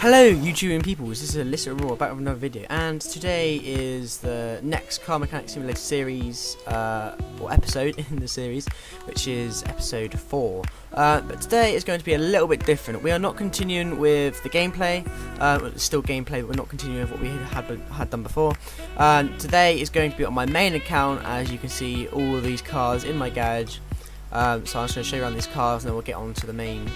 Hello YouTubing people, this is Alyssa Raw back with another video, and today is the next Car Mechanic Simulator series, or episode in the series, which is episode 4. But today is going to be a little bit different. We are not continuing with the gameplay, it's still gameplay, but we're not continuing with what we had done before. Today is going to be on my main account. As you can see, all of these cars in my garage. So I'm just going to show you around these cars, and then we'll get on to the main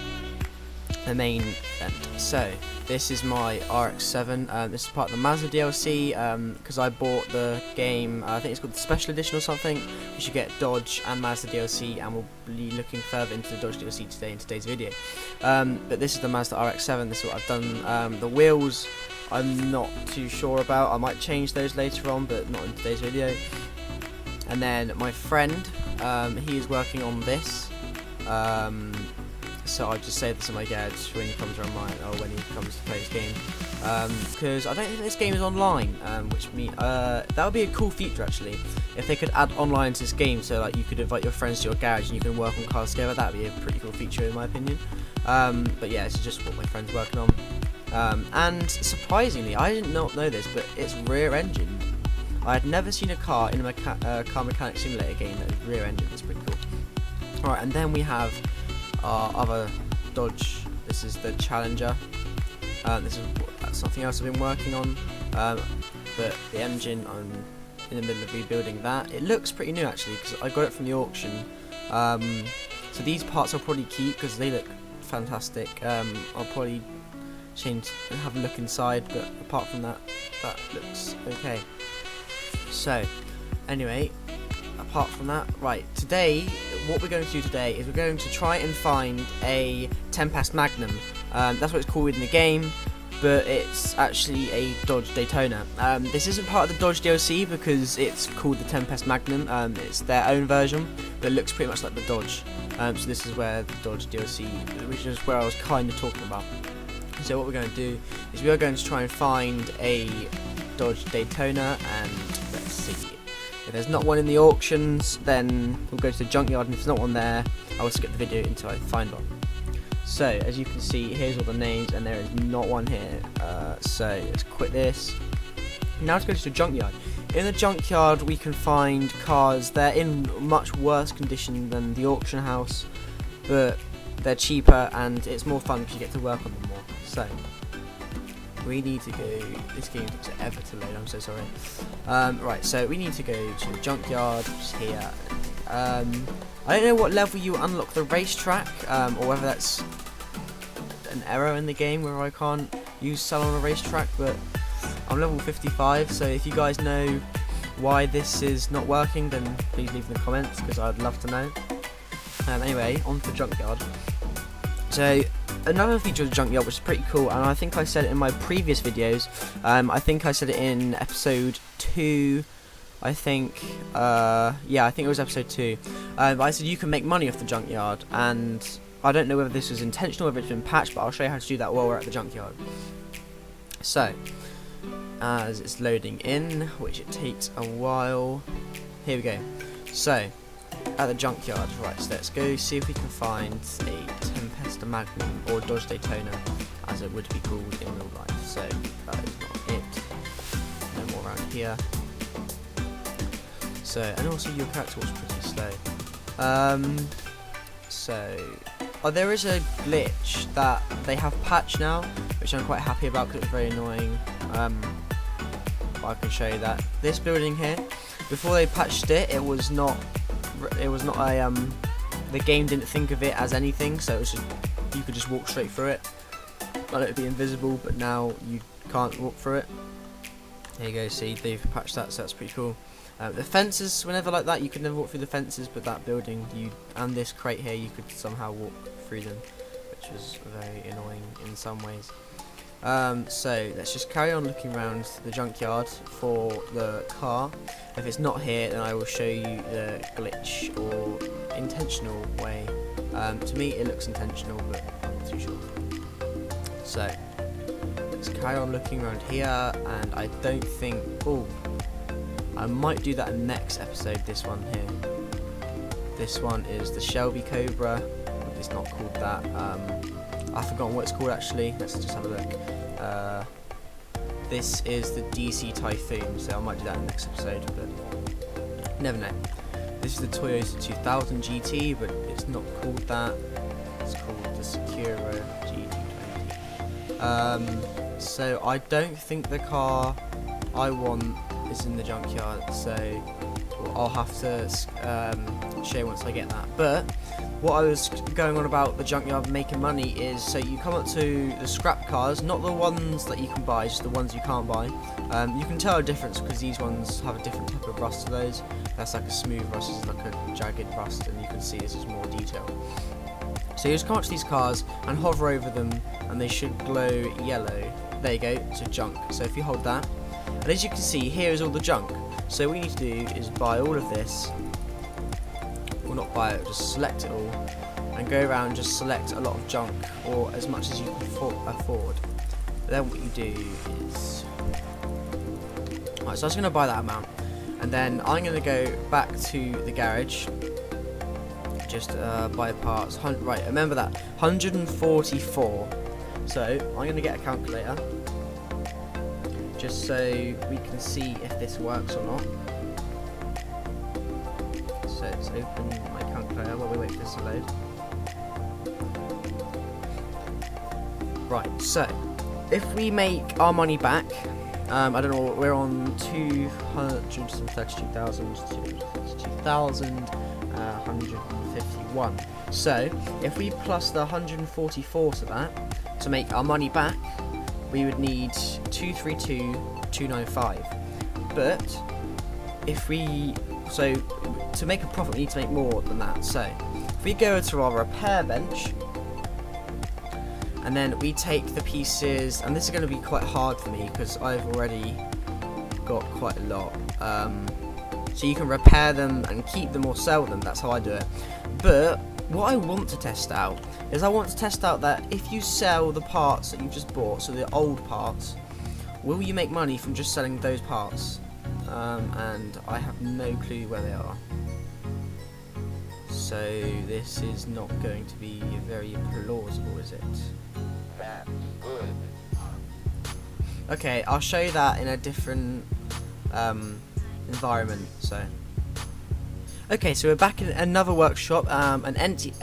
event. So this is my RX-7. This is part of the Mazda DLC, because I bought the game, I think it's called the Special Edition or something, which you get Dodge and Mazda DLC, and we'll be looking further into the Dodge DLC today in today's video. But this is the Mazda RX-7, this is what I've done. The wheels I'm not too sure about, I might change those later on, but not in today's video. And then my friend, he is working on this. So I'll just save this in my garage when he comes online, or when he comes to play this game, because I don't think this game is online, which means that would be a cool feature actually, if they could add online to this game, so like you could invite your friends to your garage and you can work on cars together. That would be a pretty cool feature in my opinion. But yeah, this is just what my friend's working on, and surprisingly, I did not know this, but it's rear engined. I had never seen a car in a Car Mechanic Simulator game that is rear engined. It's pretty cool. Alright, and then we have our other Dodge. This is the Challenger. This is something else I've been working on, but the engine, I'm in the middle of rebuilding that. It looks pretty new actually, because I got it from the auction. So these parts I'll probably keep because they look fantastic. I'll probably have a look inside, but apart from that, that looks okay. So anyway, apart from that, right, today, what we're going to do today is we're going to try and find a Tempest Magnum. That's what it's called in the game, but it's actually a Dodge Daytona. This isn't part of the Dodge DLC because it's called the Tempest Magnum. It's their own version, but it looks pretty much like the Dodge. So this is where the Dodge DLC, which is where I was kind of talking about. So what we're going to do is we are going to try and find a Dodge Daytona, and let's see. If there's not one in the auctions, then we'll go to the junkyard, and if there's not one there, I will skip the video until I find one. So, as you can see, here's all the names, and there is not one here. So, let's quit this. Now let's go to the junkyard. In the junkyard, we can find cars. They're in much worse condition than the auction house, but they're cheaper, and it's more fun because you get to work on them more. So, we need to go. This game takes forever to load, I'm so sorry. Right, so we need to go to the junkyard, which is here. I don't know what level you unlock the racetrack, or whether that's an error in the game where I can't use sell on a racetrack, but I'm level 55, so if you guys know why this is not working, then please leave in the comments, because I'd love to know. Anyway, on to the junkyard. So, another feature of the junkyard which is pretty cool, and I think I said it in my previous videos, I think I said it in episode 2, I think it was episode 2, but I said you can make money off the junkyard, and I don't know whether this was intentional, whether it's been patched, but I'll show you how to do that while we're at the junkyard. So, as it's loading in, which it takes a while, here we go. So, at the junkyard, right, so let's go see if we can find a Tempest Magnum, or Dodge Daytona, as it would be called in real life. So, that is not it. No more around here. So, and also your character was pretty slow. There is a glitch that they have patched now, which I'm quite happy about because it's very annoying. But I can show you that. This building here, before they patched it, it was not the game didn't think of it as anything, so it was just, you could just walk straight through it, and it would be invisible, but now you can't walk through it. There you go, see, they've patched that, so that's pretty cool. The fences were never like that, you could never walk through the fences, but that building, and this crate here, you could somehow walk through them, which was very annoying in some ways. So let's just carry on looking around the junkyard for the car. If it's not here, then I will show you the glitch or intentional way. To me it looks intentional, but I'm not too sure. So let's carry on looking around here, and I don't think, I might do that in the next episode, this one here. This one is the Shelby Cobra. it's not called that. I've forgotten what it's called actually. Let's just have a look. This is the DC Typhoon, so I might do that in the next episode, but never know. This is the Toyota 2000 GT, but it's not called that. It's called the Secura GT20. So I don't think the car I want is in the junkyard, so I'll have to show you once I get that. But what I was going on about the junkyard making money is, so you come up to the scrap cars, not the ones that you can buy, just the ones you can't buy. You can tell a difference because these ones have a different type of rust to those. That's like a smooth rust, this is like a jagged rust, and you can see this is more detail. So you just come up to these cars and hover over them, and they should glow yellow. There you go, to junk. So if you hold that, and as you can see, here is all the junk. So what you need to do is buy all of this. Well, not buy it, just select it all, and go around and just select a lot of junk, or as much as you can afford. Then what you do is, right, so I was going to buy that amount, and then I'm going to go back to the garage, just buy parts. Right, remember that 144. So I'm going to get a calculator, just so we can see if this works or not. So let's open my calculator while we wait for this to load. Right, so if we make our money back, I don't know, we're on 232,151. So if we plus the 144 to that to make our money back, we would need 232,295. But if we, so to make a profit we need to make more than that. So if we go to our repair bench, and then we take the pieces, and this is going to be quite hard for me because I've already got quite a lot. So you can repair them and keep them or sell them, that's how I do it. But what I want to test out is, I want to test out that if you sell the parts that you've just bought, so the old parts, will you make money from just selling those parts? And I have no clue where they are. So this is not going to be very plausible, is it? That's good. Okay, I'll show you that in a different environment. So, okay, so we're back in another workshop, an empty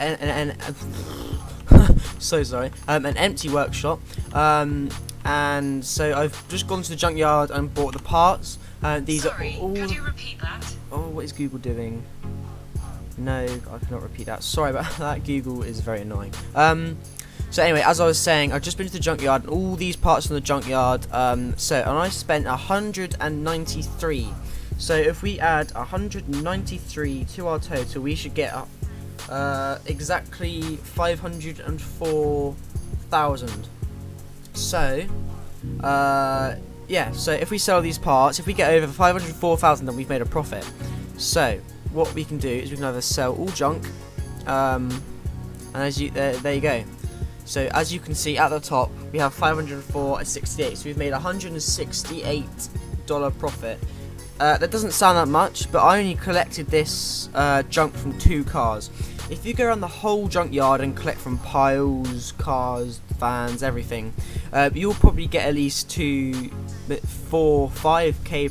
workshop, and so I've just gone to the junkyard and bought the parts. These Sorry, are all. could you repeat that? Oh, what is Google doing? No, I cannot repeat that. Sorry about that. Google is very annoying. So anyway, as I was saying, I've just been to the junkyard, and all these parts from the junkyard. And I spent 193. So if we add 193 to our total, we should get exactly 504,000. So yeah. So if we sell these parts, if we get over 504,000, then we've made a profit. So what we can do is we can either sell all junk, and as you there you go. So as you can see at the top, we have 504 and 68. So we've made $168 profit. That doesn't sound that much, but I only collected this junk from 2 cars. If you go around the whole junkyard and collect from piles, cars, vans, everything, you'll probably get at least 5k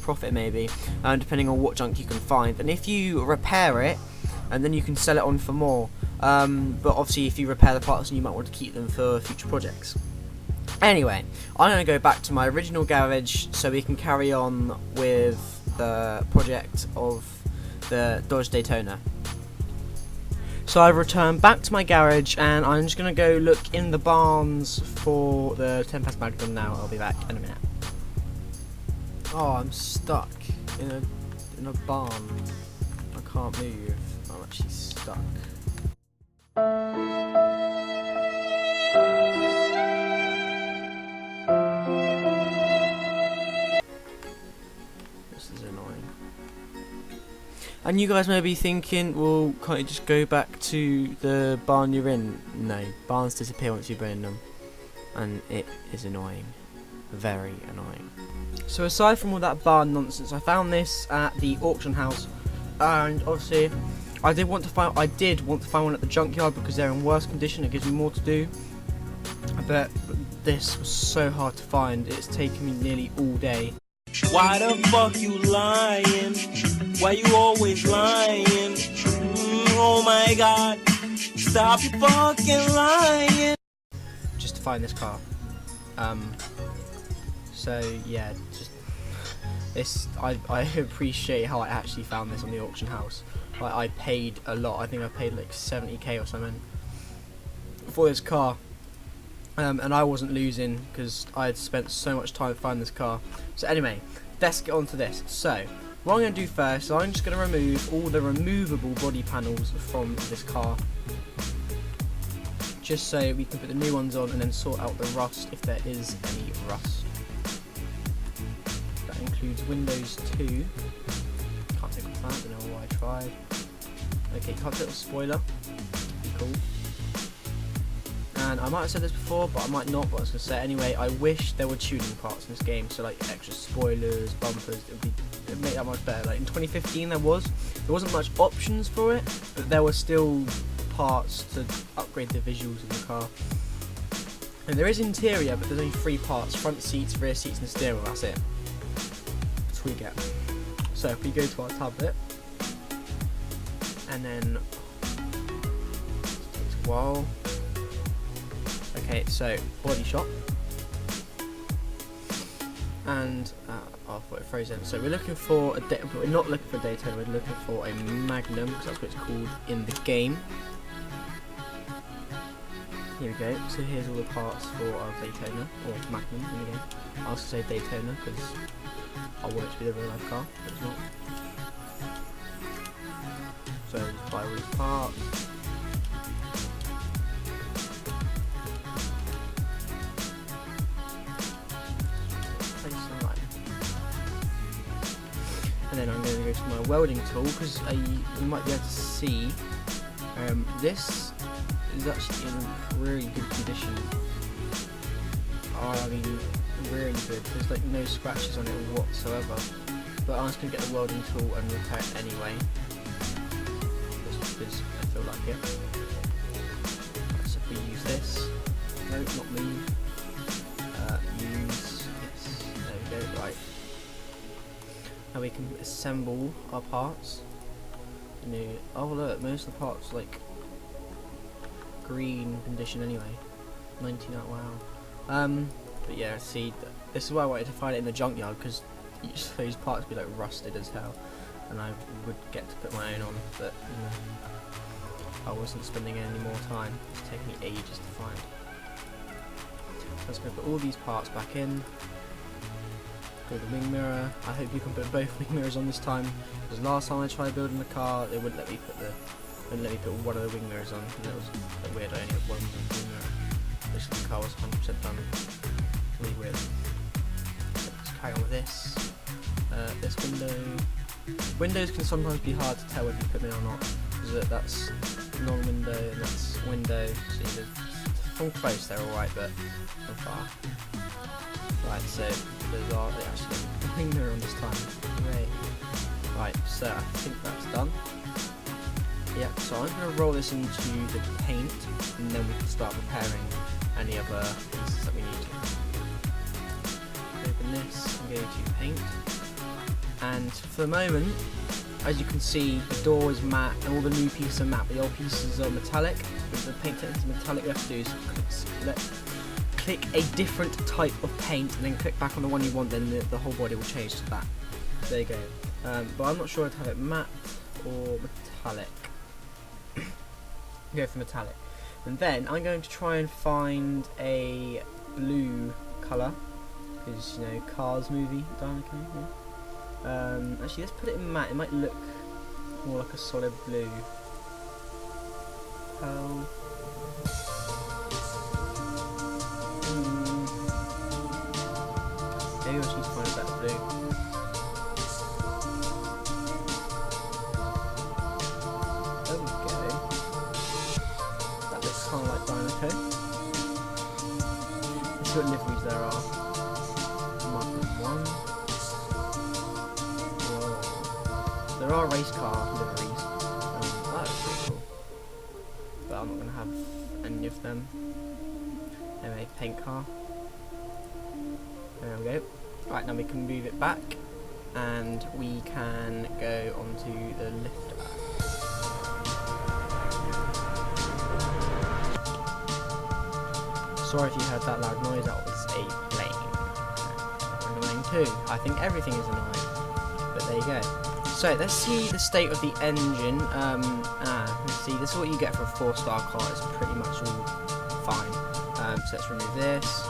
profit maybe, depending on what junk you can find. And if you repair it, and then you can sell it on for more. But obviously if you repair the parts, you might want to keep them for future projects. Anyway, I'm going to go back to my original garage so we can carry on with the project of the Dodge Daytona. So I've returned back to my garage, and I'm just going to go look in the barns for the 10 past Magnum now. I'll be back in a minute. Oh, I'm stuck in a barn. I can't move. I'm actually stuck. This is annoying. And you guys may be thinking, well, can't you just go back to the barn you're in? No, barns disappear once you burn them, and it is annoying. Very annoying. So aside from all that barn nonsense, I found this at the auction house, and obviously I did want to find one at the junkyard because they're in worse condition. It gives me more to do. But this was so hard to find. It's taken me nearly all day. Why the fuck you lying? Why you always lying? Oh my god, stop you fucking lying. Just to find this car. So yeah, just this. I appreciate how I actually found this on the auction house. Like, I paid a lot. I think I paid like 70k or something for this car. And I wasn't losing because I had spent so much time finding this car. So anyway, let's get on to this. So what I'm going to do first is I'm just going to remove all the removable body panels from this car, just so we can put the new ones on and then sort out the rust if there is any rust. That includes Windows 2. Can't take off that, you know why I tried. Okay, can't take off spoiler. Be cool. And I might have said this before, but I might not, but I was going to say it anyway. I wish there were tuning parts in this game, so like extra spoilers, bumpers, it'd make that much better. Like in 2015 there wasn't much options for it, but there were still parts to upgrade the visuals of the car. And there is interior, but there's only 3 parts: front seats, rear seats and steering wheel. That's it. That's what we get. So if we go to our tablet, and then it takes a while. Okay, so body shop, and I thought it froze in. So we're looking for we're not looking for a Daytona. We're looking for a Magnum, because that's what it's called in the game. Here we go. So here's all the parts for our Daytona, or Magnum in the game. I also say Daytona because I want it to be the real life car, but it's not. So just buy all these parts. And then I'm going to go to my welding tool, because you might be able to see this is actually in really good condition. I mean, really good. There's like no scratches on it whatsoever. But I'm just going to get the welding tool and repair it anyway, just because I feel like it. So if we use this, no, not move. Use this. There we go. Right. Now we can assemble our parts. Oh look, most of the parts like green condition anyway. 99, wow. But yeah, see, this is why I wanted to find it in the junkyard, because those parts would be like rusted as hell, and I would get to put my own on, but I wasn't spending any more time. It's taking me ages to find. So I'm just going to put all these parts back in. Go to the wing mirror. I hope you can put both wing mirrors on this time, because last time I tried building the car, they wouldn't let me put one of the wing mirrors on, because it was a bit weird. I only had one wing mirror. This the car was 100% done. Really weird. So let's carry on with this. This window. Windows can sometimes be hard to tell if you put them in or not, because that's non-window and that's window. See, from close they're alright, but from far. Right, so those are actually the wing mirror on this time. Hooray. Right, so I think that's done. Yeah, so I'm going to roll this into the paint, and then we can start repairing any other pieces that we need to. Open this and go to paint. And for the moment, as you can see, the door is matte and all the new pieces are matte, but the old pieces are metallic. With the paint technique is metallic, what you have to do is click a different type of paint and then click back on the one you want, then the whole body will change to that. There you go. But I'm not sure I'd have it matte or metallic. Go for metallic. And then I'm going to try and find a blue colour, because, you know, Cars movie, Dynamo, yeah. Actually, let's put it in matte. It might look more like a solid blue. Pearl. Maybe I should need to find a better blue. There we go. That looks kind of like Dynamo. Let's see what liveries there are. Mark 1. There are race car liveries. but I'm not going to have any of them. Anyway, paint car. There we go. Right, now we can move it back, and we can go onto the lifter. Sorry if you heard that loud noise, that was a plane. Annoying too. I think everything is annoying, but there you go. So let's see the state of the engine. Let's see, this is what you get for a 4-star car. It's pretty much all fine. So let's remove this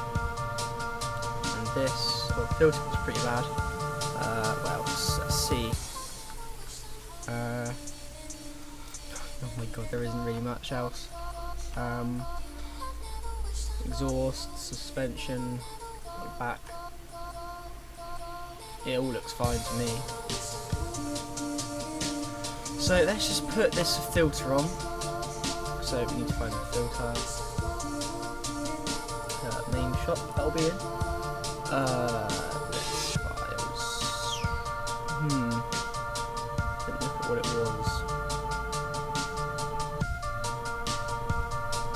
and this. Well, filter is pretty bad. What else? Let's see. Oh my god, there isn't really much else. Exhaust, suspension, back. It all looks fine to me. So let's just put this filter on. So we need to find the filter. Main shop, that'll be in. This files. Let me look at what it was.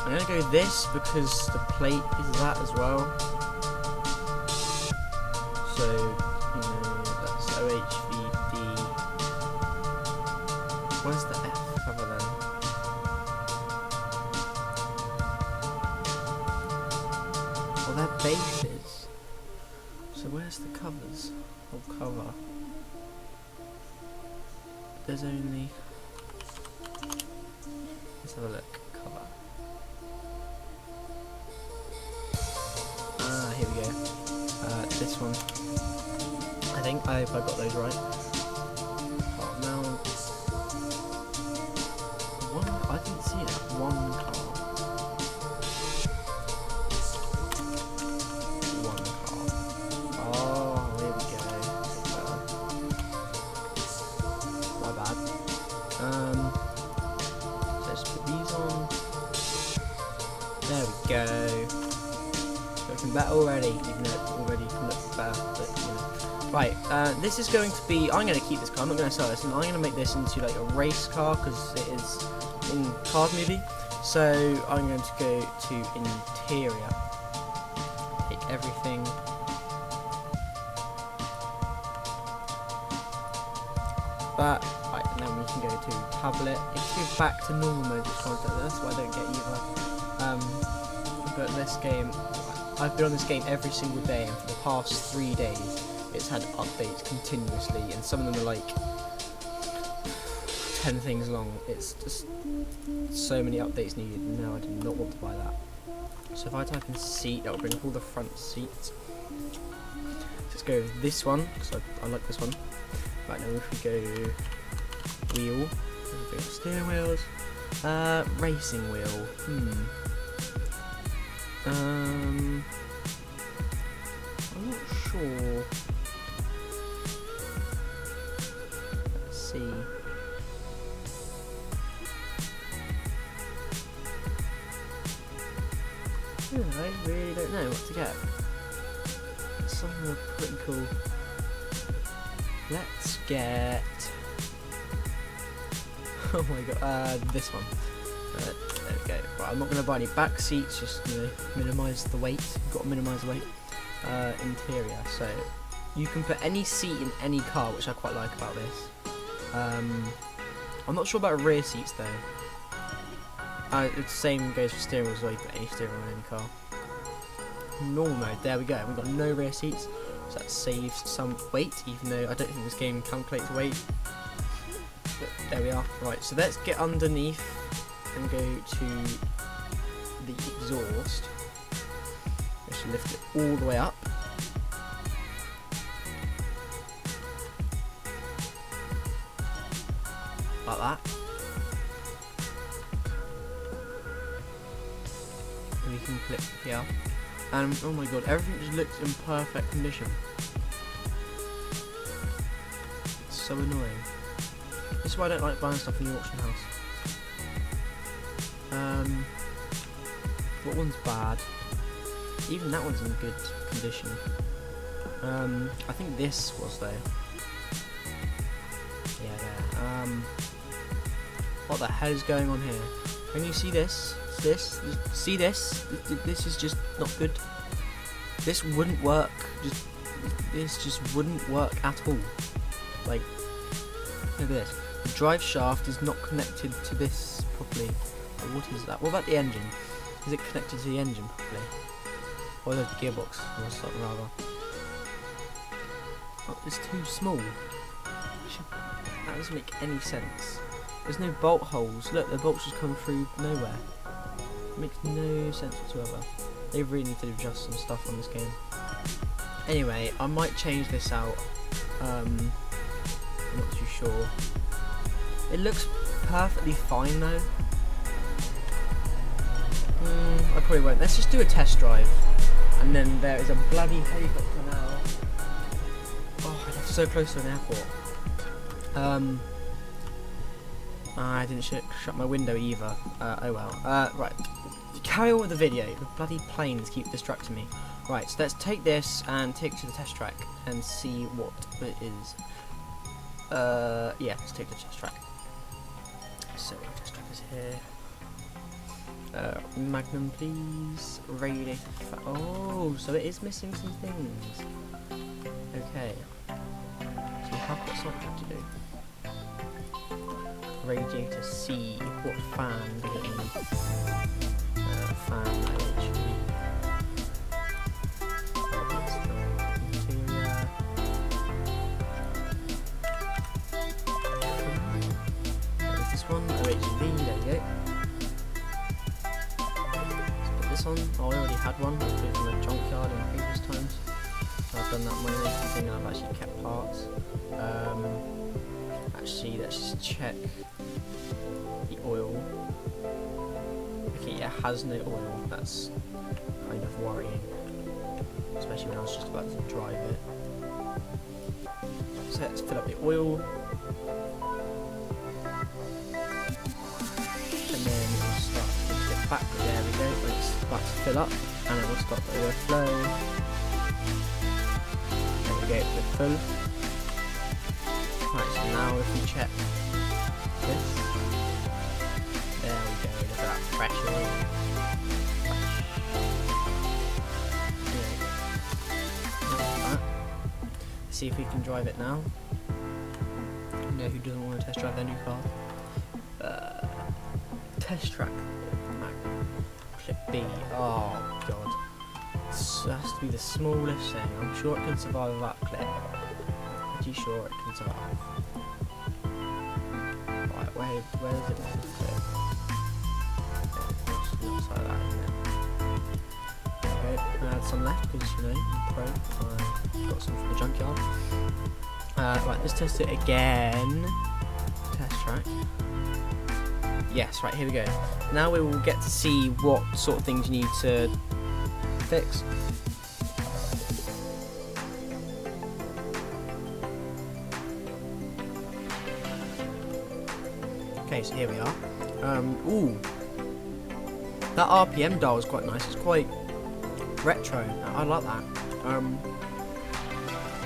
I'm gonna go this because the plate is that as well. So, you know, that's OHVD. Where's the F cover then? Well, they're bases. So where's the covers? Or cover? There's only... Let's have a look. Cover. Here we go. This one. I think I hope I got those right. Oh, now one. I didn't see it. One car. One car. Oh, here we go. My bad. So let's put these on. There we go. Looking better already, even though it already can look better, but you know. Right, this is going to be, I'm going to keep this car, I'm not going to sell this, and I'm going to make this into like a race car, because it is in Cars Movie. So I'm going to go to interior, take everything, that, right, and then we can go to tablet. If you go back to normal mode, that's what I don't get either. But this game, I've been on this game every single day, and for the past 3 days it's had updates continuously, and some of them are like 10 things long. It's just so many updates needed. No, I do not want to buy that. So if I type in seat, that will bring up all the front seats. Let's go with this one, because I like this one. Right, now if we go wheel, we go steering wheels, racing wheel, I'm not sure. Let's see. I really don't know what to get. Some of them are pretty cool. Let's get... Oh my god, this one. There we go. Right, I'm not going to buy any back seats, just, you know, minimise the weight. You've got to minimise the weight. Interior, so you can put any seat in any car, which I quite like about this. I'm not sure about rear seats though. The same goes for steering wheels as well. You put any steering wheel in any car. Normal mode, there we go. We've got no rear seats, so that saves some weight, even though I don't think this game calculates weight. But there we are. Right, so let's get underneath and go to the exhaust. Just lift it all the way up. Like that. And we can click here. And oh my god, everything just looks in perfect condition. It's so annoying. This is why I don't like buying stuff in the auction house. What one's bad? Even that one's in good condition. I think this was though. Yeah, there. What the hell is going on here? When you see this, this is just not good. This wouldn't work. This just wouldn't work at all. Like, look at this. The drive shaft is not connected to this properly. What is that? What about the engine? Is it connected to the engine properly? Or the gearbox or something rather? Oh, it's too small. That doesn't make any sense. There's no bolt holes. Look, the bolts just come through nowhere. It makes no sense whatsoever. They really need to adjust some stuff on this game. Anyway, I might change this out. I'm not too sure. It looks perfectly fine though. I probably won't. Let's just do a test drive. And then there is a bloody helicopter now. Oh, I'm so close to an airport. I didn't shut my window either. Oh well. Right. Carry on with the video. The bloody planes keep distracting me. Right, so let's take this and take it to the test track and see what it is. Yeah, let's take the test track. So, the test track is here. Magnum, please. Radiator. Oh, so it is missing some things. Okay. So we have got something to do. Radiator C. What fan do it need? Fan actually. Interior. There's this one. OHV. There we go. Let's put this on. Oh, I already had one. I put it from a junkyard in previous times. So I've done that manually. I think I've actually kept parts. Actually, let's just check the oil. Okay, it has no oil. That's kind of worrying, especially when I was just about to drive it. So let's fill up the oil, and then we'll start to get back. There we go. When it's about to fill up, and it will stop the overflow. There we go. We're full. Right, so now if we check this, there we go, look at that fresh oil. Like that. Let's see if we can drive it now. You know who doesn't want to test drive their new car? Test track. Clip B. Oh god. This has to be the smallest thing. I'm sure it can survive that clip. Pretty sure it can survive. Right, where is it on the clip? It looks like that, isn't it? Okay, I had some left because, you know, I'm pro. I got some from the junkyard. Right, let's test it again. Test track. Yes, right, here we go. Now we will get to see what sort of things you need to fix. Okay, so here we are. Ooh, that RPM dial is quite nice. It's quite retro. I like that.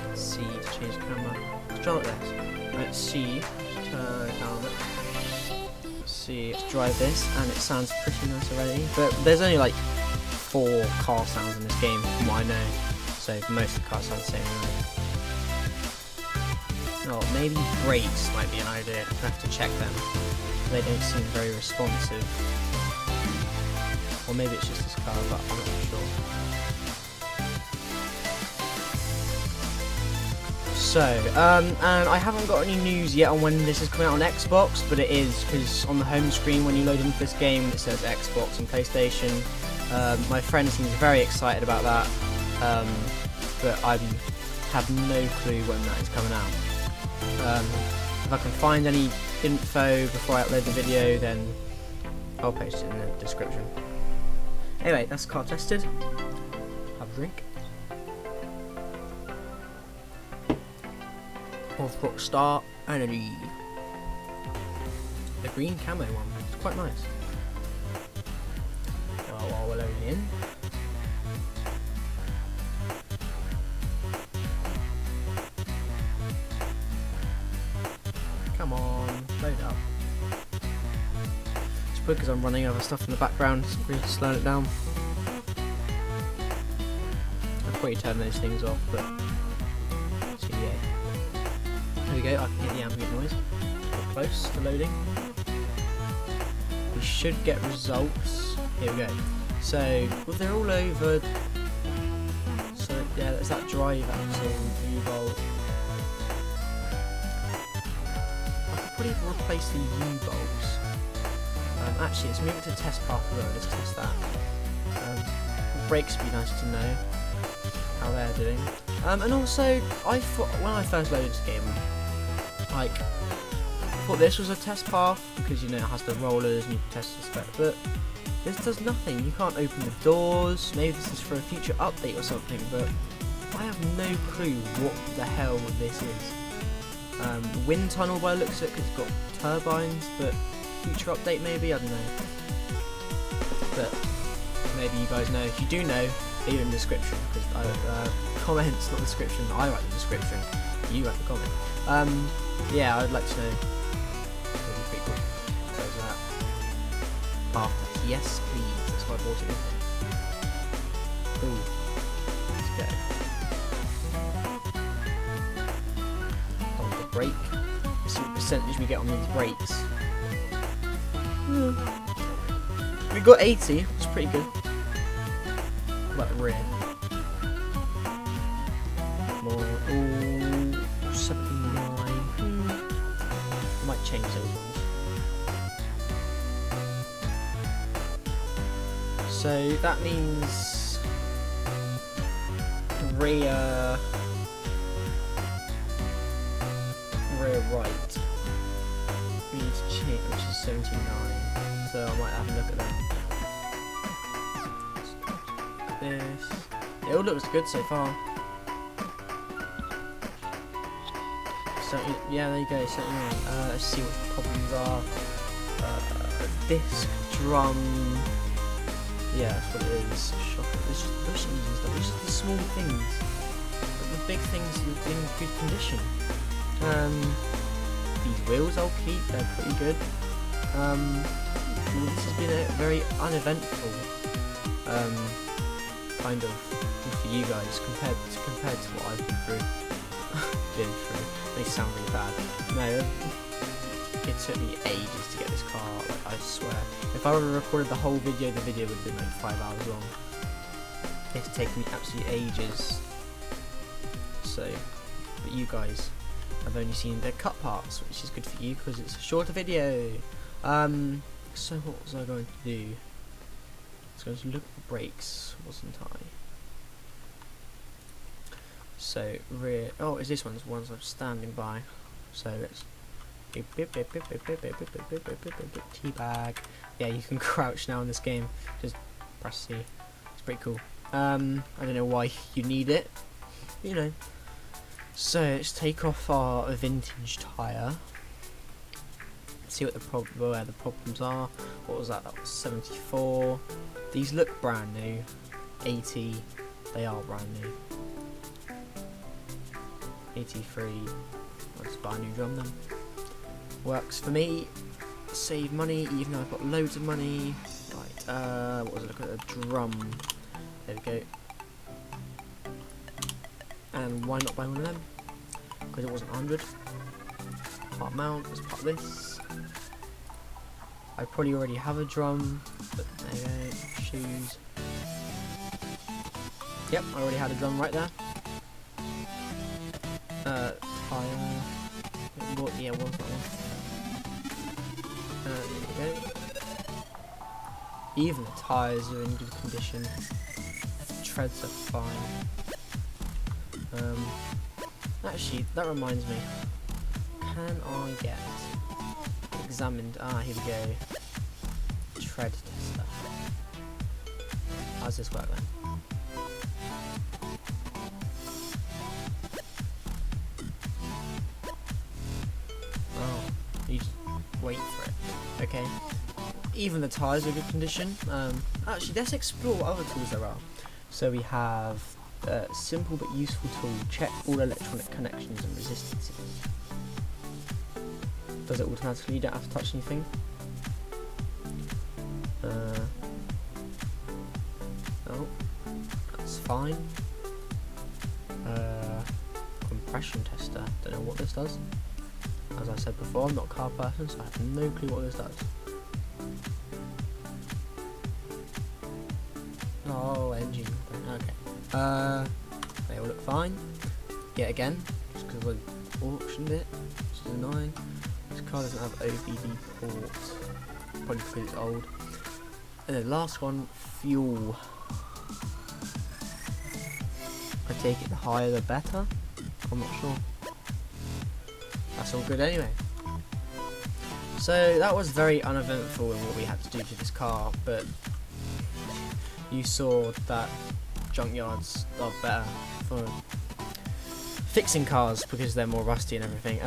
Let's see to change the camera. Let's try like this. Let's see. Turn down. Let's see. Let's drive this, and it sounds pretty nice already. But there's only like 4 car sounds in this game, from what I know. So most of the cars sound the same anyway. Oh, maybe brakes might be an idea. I have to check them. They don't seem very responsive. Or maybe it's just this car, but I'm not sure. So, and I haven't got any news yet on when this is coming out on Xbox, but it is, because on the home screen when you load into this game it says Xbox and PlayStation. My friend seems very excited about that, but I have no clue when that is coming out. If I can find any info before I upload the video, then I'll post it in the description. Anyway, that's car tested. Have a drink. Of Rockstar Energy. The green camo one. It's quite nice. Well, while we're loading in. Come on, load up. It's awkward because I'm running other stuff in the background, so I'm really slowing it down. I'll probably turn those things off, but so yeah. There we go, I can hear the ambient noise. We're close to loading. We should get results. Here we go. So, well, they're all over. So yeah, there's that drive acting, U-bolt. I could probably replace the U-bolts. Actually, let's move it to test path as well. Let's test that. Brakes would be nice to know how they're doing. And also, I thought when I first loaded this game, like, I thought this was a test path because you know it has the rollers and you can test the spec, but this does nothing. You can't open the doors. Maybe this is for a future update or something, but I have no clue what the hell this is. The wind tunnel by the looks of it, because it's got turbines, but future update maybe, I don't know. But maybe you guys know. If you do know, leave it in the description, because comments, not the description. I write the description, you write the comment. Yeah, I'd like to know. That'd be pretty cool. There's that. Bath. Yes, please. That's why I bought it. Ooh. Let's go. On the brake. Let's see what percentage we get on these brakes. We got 80, which is pretty good. What about the rear? More. Ooh, 79. I might change those ones. So that means rear right. We need to change, which is 79. So I might have a look at that. This. It all looks good so far. So yeah, there you go. 79. Let's see what the problems are. Disc, drum. Yeah, that's what it is. Shocking. It's just bushings and stuff. It's just the small things. But the big things are in good condition. These wheels I'll keep. They're pretty good. This has been a very uneventful kind of for you guys compared to what I've been through. They sound really bad. No, it took me ages to get this car, like, I swear. If I would have recorded the whole video, the video would have been like 5 hours long. It's taken me absolutely ages. So, but you guys have only seen the cut parts, which is good for you because it's a shorter video. So what was I going to do? I was going to look at the brakes, wasn't I? So rear. Oh, is this one's ones I'm standing by? So let's. Teabag. Yeah, you can crouch now in this game. Just press C. It's pretty cool. I don't know why you need it. You know. So let's take off our vintage tyre. See what the problems are. What was that? That was 74. These look brand new. 80. They are brand new. 83. Let's buy a new drum then. Works for me. Save money, even though I've got loads of money. Right. What was it? Look at the drum. There we go. And why not buy one of them? Because it wasn't 100. Part mount as part of this. I probably already have a drum, but there you go. Shoes. Yep, I already had a drum right there. Tyre. Yeah, what was that one? There you go. Even the tyres are in good condition. Treads are fine. Actually, that reminds me. Can I get examined? Ah, here we go. Tread tester. How does this work then? Oh, you just wait for it. Okay. Even the tyres are in good condition. Actually, let's explore what other tools there are. So we have simple but useful tool. Check all electronic connections and resistances. Does it automatically? You don't have to touch anything. fine. Compression tester, don't know what this does. As I said before, I'm not a car person, so I have no clue what this does. Oh, engine. Okay. They all look fine. Yet again, just because I auctioned it, which is annoying. This car doesn't have OBD ports, probably because it's old. And then last one, fuel. I take it the higher the better. I'm not sure. That's all good anyway. So that was very uneventful in what we had to do to this car, but you saw that junkyards are better for fixing cars because they're more rusty and everything.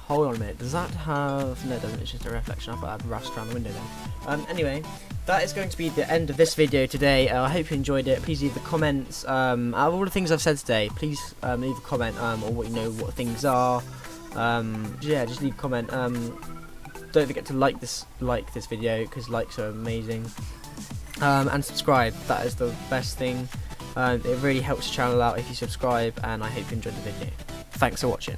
Hold on a minute, does that have... no it doesn't, it's just a reflection. I thought I had rust around the window then. Anyway, that is going to be the end of this video today. I hope you enjoyed it. Please leave the comments. Out of all the things I've said today, please leave a comment or what you know what things are. Yeah, just leave a comment. Don't forget to like this video because likes are amazing. And subscribe, that is the best thing. It really helps the channel out if you subscribe, and I hope you enjoyed the video. Thanks for watching.